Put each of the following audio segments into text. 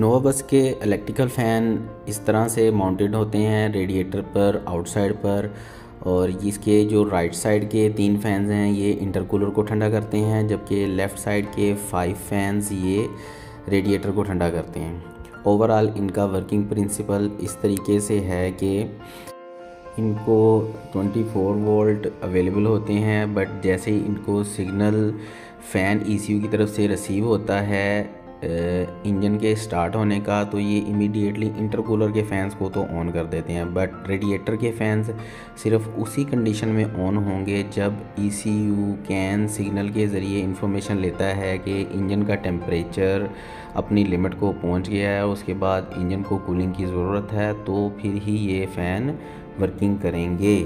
नोवा बस के electrical fan इस तरह से माउंटेड होते हैं रेडिएटर पर आउटसाइड पर। और इसके जो राइट साइड के 3 फैंस हैं ये इंटरकूलर को ठंडा करते हैं, जबकि लेफ़्ट साइड के 5 फैंस ये रेडिएटर को ठंडा करते हैं। ओवरऑल इनका वर्किंग प्रिंसिपल इस तरीके से है कि इनको 24 वोल्ट अवेलेबल होते हैं, बट जैसे ही इनको सिग्नल फ़ैन ECU की तरफ से रिसीव होता है इंजन के स्टार्ट होने का, तो ये इमीडिएटली इंटरकूलर के फ़ैंस को तो ऑन कर देते हैं। बट रेडिएटर के फ़ैंस सिर्फ उसी कंडीशन में ऑन होंगे जब ECU कैन सिग्नल के ज़रिए इंफॉर्मेशन लेता है कि इंजन का टेम्परेचर अपनी लिमिट को पहुंच गया है, उसके बाद इंजन को कूलिंग की ज़रूरत है, तो फिर ही ये फ़ैन वर्किंग करेंगे।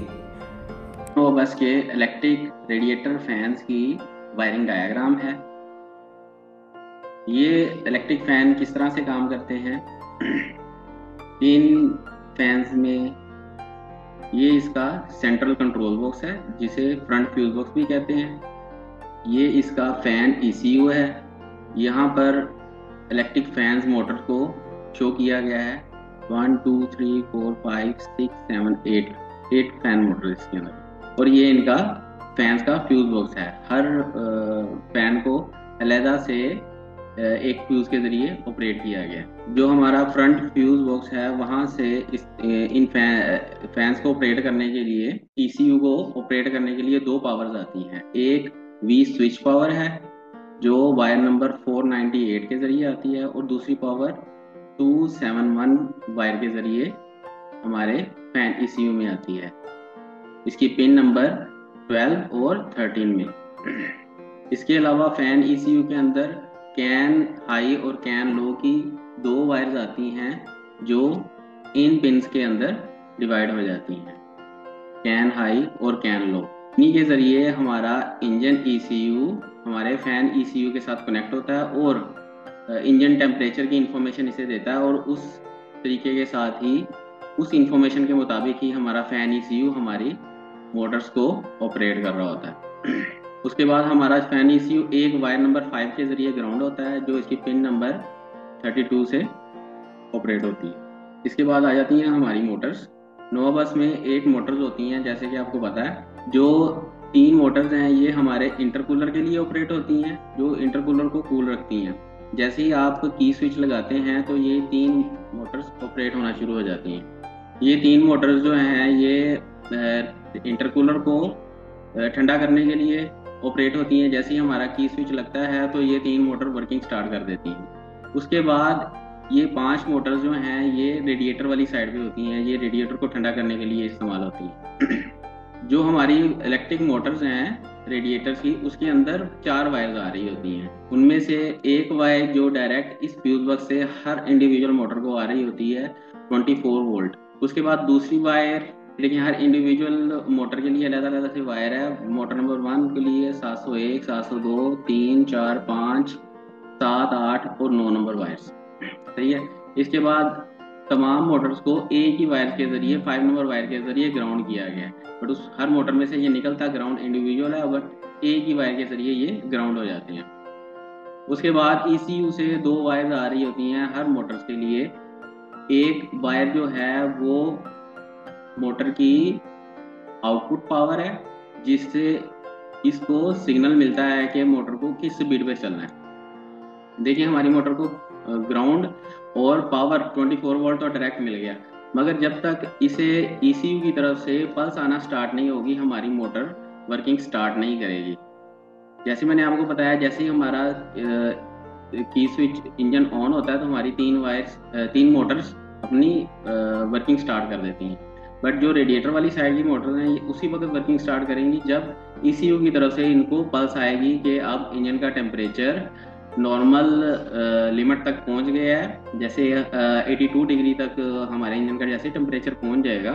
तो बस के इलेक्ट्रिक रेडिएटर फैंस की वायरिंग डायग्राम है। ये इलेक्ट्रिक फैन किस तरह से काम करते हैं। इन फैंस में ये इसका सेंट्रल कंट्रोल बॉक्स है जिसे फ्रंट फ्यूज बॉक्स भी कहते हैं। ये इसका फैन ECU है। यहाँ पर इलेक्ट्रिक फैंस मोटर को शो किया गया है। 1 2 3 4 5 6 7 8 फैन मोटर इसके अंदर, और ये इनका फैंस का फ्यूज बॉक्स है। हर फैन को अलहदा से एक फ्यूज के जरिए ऑपरेट किया गया। जो हमारा फ्रंट फ्यूज बॉक्स है वहां से इन फैंस को ऑपरेट करने के लिए, ECU को ऑपरेट करने के लिए 2 पावर्स आती हैं। एक V स्विच पावर है जो वायर नंबर 498 के जरिए आती है, और दूसरी पावर 271 वायर के जरिए हमारे फैन ECU में आती है। इसकी पिन नंबर 12 और 13 में। इसके अलावा फैन ECU के अंदर कैन हाई और कैन लो की 2 वायर्स आती हैं जो इन पिंस के अंदर डिवाइड हो जाती हैं, कैन हाई और कैन लो। इन्हीं के जरिए हमारा इंजन ECU हमारे फैन ECU के साथ कनेक्ट होता है और इंजन टेम्परेचर की इंफॉर्मेशन इसे देता है, और उस तरीके के साथ ही उस इंफॉर्मेशन के मुताबिक ही हमारा फैन ECU हमारी मोटर्स को ऑपरेट कर रहा होता है। उसके बाद हमारा फैन ECU एक वायर नंबर 5 के जरिए ग्राउंड होता है जो इसकी पिन नंबर 32 से ऑपरेट होती है। इसके बाद आ जाती हैं हमारी मोटर्स। नोवा बस में 8 मोटर्स होती हैं, जैसे कि आपको पता है। जो 3 मोटर्स हैं ये हमारे इंटरकूलर के लिए ऑपरेट होती हैं, जो इंटरकूलर को कूल रखती हैं। जैसे ही आप की स्विच लगाते हैं तो ये 3 मोटर्स ऑपरेट होना शुरू हो जाती हैं। ये 3 मोटर्स जो हैं ये इंटरकूलर को ठंडा करने के लिए ऑपरेट होती हैं। जैसे ही हमारा की स्विच लगता है तो ये 3 मोटर वर्किंग स्टार्ट कर देती हैं। उसके बाद ये 5 मोटर्स जो हैं ये रेडिएटर वाली साइड पे होती हैं, ये रेडिएटर को ठंडा करने के लिए इस्तेमाल होती हैं। जो हमारी इलेक्ट्रिक मोटर्स हैं रेडिएटर्स की, उसके अंदर 4 वायर्स आ रही होती हैं। उनमें से एक वायर जो डायरेक्ट इस फ्यूज बॉक्स से हर इंडिविजुअल मोटर को आ रही होती है 24 वोल्ट। उसके बाद दूसरी वायर, लेकिन हर इंडिविजुअल मोटर के लिए अलग अलग से वायर है। मोटर नंबर 1 के लिए 701 702 3 4 5 7 8 और 9 नंबर वायर्स, सही है। इसके बाद तमाम मोटर्स को एक ही वायर के जरिए 5 नंबर वायर के जरिए ग्राउंड किया गया है। बट उस हर मोटर में से ये निकलता ग्राउंड इंडिविजुअल है, बट एक ही वायर के जरिए ये ग्राउंड हो जाते हैं। उसके बाद ECU से 2 वायर आ रही होती हैं हर मोटर्स के लिए। एक वायर जो है वो मोटर की आउटपुट पावर है, जिससे इसको सिग्नल मिलता है कि मोटर को किस स्पीड पे चलना है। देखिए हमारी मोटर को ग्राउंड और पावर 24 वोल्ट तो डायरेक्ट मिल गया, मगर जब तक इसे ECU की तरफ से पल्स आना स्टार्ट नहीं होगी हमारी मोटर वर्किंग स्टार्ट नहीं करेगी। जैसे मैंने आपको बताया, जैसे ही हमारा की स्विच इंजन ऑन होता है तो हमारी 3 मोटर्स अपनी वर्किंग स्टार्ट कर देती हैं। बट जो रेडिएटर वाली साइड की मोटर हैं ये उसी वक्त वर्किंग स्टार्ट करेंगी जब ECU की तरफ से इनको पल्स आएगी कि अब इंजन का टेम्परेचर नॉर्मल लिमिट तक पहुंच गया है। जैसे 82 डिग्री तक हमारे इंजन का जैसे टेम्परेचर पहुंच जाएगा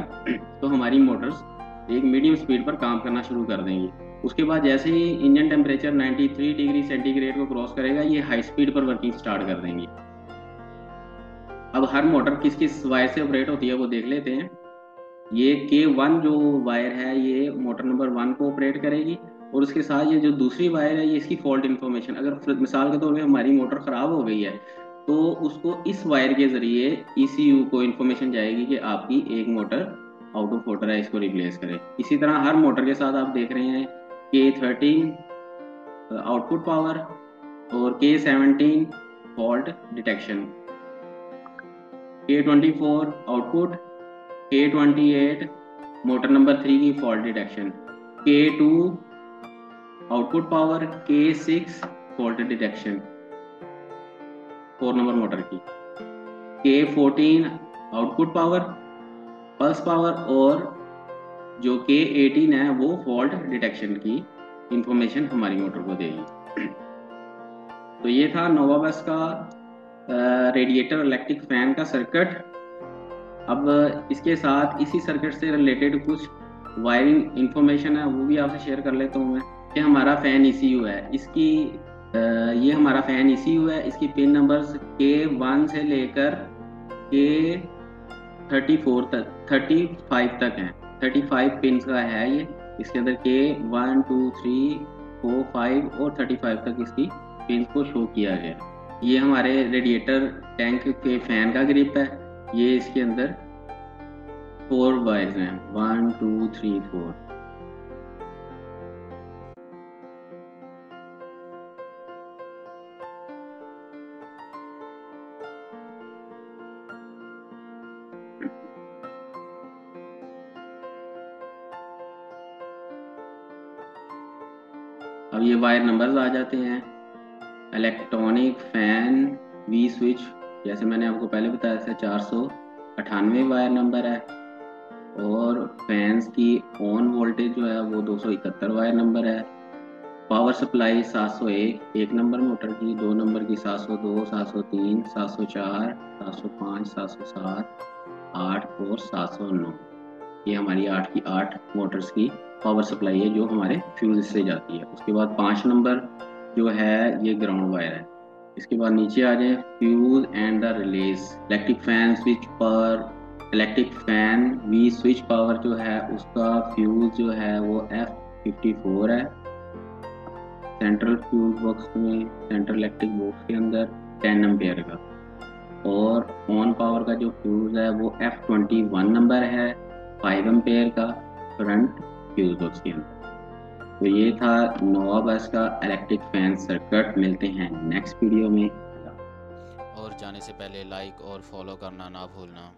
तो हमारी मोटर्स एक मीडियम स्पीड पर काम करना शुरू कर देंगी। उसके बाद जैसे ही इंजन टेम्परेचर 93 डिग्री सेंटीग्रेड को क्रॉस करेगा ये हाई स्पीड पर वर्किंग स्टार्ट कर देंगी। अब हर मोटर किस किस वायर से ऑपरेट होती है वो देख लेते हैं। ये K1 जो वायर है ये मोटर नंबर 1 को ऑपरेट करेगी, और उसके साथ ये जो दूसरी वायर है ये इसकी फॉल्ट इन्फॉर्मेशन, अगर मिसाल के तौर पे हमारी मोटर ख़राब हो गई है तो उसको इस वायर के ज़रिए ECU को इन्फॉर्मेशन जाएगी कि आपकी एक मोटर आउट ऑफ ऑर्डर है, इसको रिप्लेस करें। इसी तरह हर मोटर के साथ आप देख रहे हैं K13 आउटपुट पावर और K17 fault detection, K24 output, K28 motor number 3 की fault detection, K2 output power, K6 fault detection 4 number motor की, K14 output power, pulse power, और जो K18 है वो फॉल्ट डिटेक्शन की इंफॉर्मेशन हमारी मोटर को देगी। तो ये था नोवा बस का रेडिएटर इलेक्ट्रिक फैन का सर्किट। अब इसके साथ इसी सर्किट से रिलेटेड कुछ वायरिंग इंफॉर्मेशन है वो भी आपसे शेयर कर लेता हूँ मैं। ये हमारा फैन ECU है, इसकी ये हमारा फैन ECU है, इसकी पिन नंबर्स K1 से लेकर K34 तक 35 तक हैं। 35 पिन का है ये, इसके अंदर K1 2 3 4 5 और 35 तक इसकी पिन को शो किया गया। ये हमारे रेडिएटर टैंक के फैन का ग्रिप है। ये इसके अंदर 4 वायर्स हैं, 1 2 3 4। अब ये वायर नंबर्स आ जाते हैं। इलेक्ट्रॉनिक फैन V स्विच, जैसे मैंने आपको पहले बताया था, 498 वायर नंबर है। और फैंस की ऑन वोल्टेज जो है वो 271 वायर नंबर है। पावर सप्लाई 701 एक नंबर मोटर की, 2 नंबर की 702 703 704 705 707 8 और 709। ये हमारी 8 की 8 मोटर्स की पावर सप्लाई है जो हमारे फ्यूज से जाती है। उसके बाद 5 नंबर जो है ये ग्राउंड वायर है। इसके बाद नीचे आ जाए fuse and the release. Electric fan switch power, electric fan V switch power जो है उसका फ्यूज जो है वो F54 है। सेंट्रल फ्यूज बॉक्स में, सेंट्रल इलेक्ट्रिक बॉक्स के अंदर 10 एम्पेयर का। और ऑन पावर का जो फ्यूज है वो F21 नंबर है, 5 एम्पेयर का फ्रंट फ्यूज बॉक्स के अंदर। तो ये था नोवा बस का इलेक्ट्रिक फैन सर्किट। मिलते हैं नेक्स्ट वीडियो में। और जाने से पहले लाइक और फॉलो करना ना भूलना।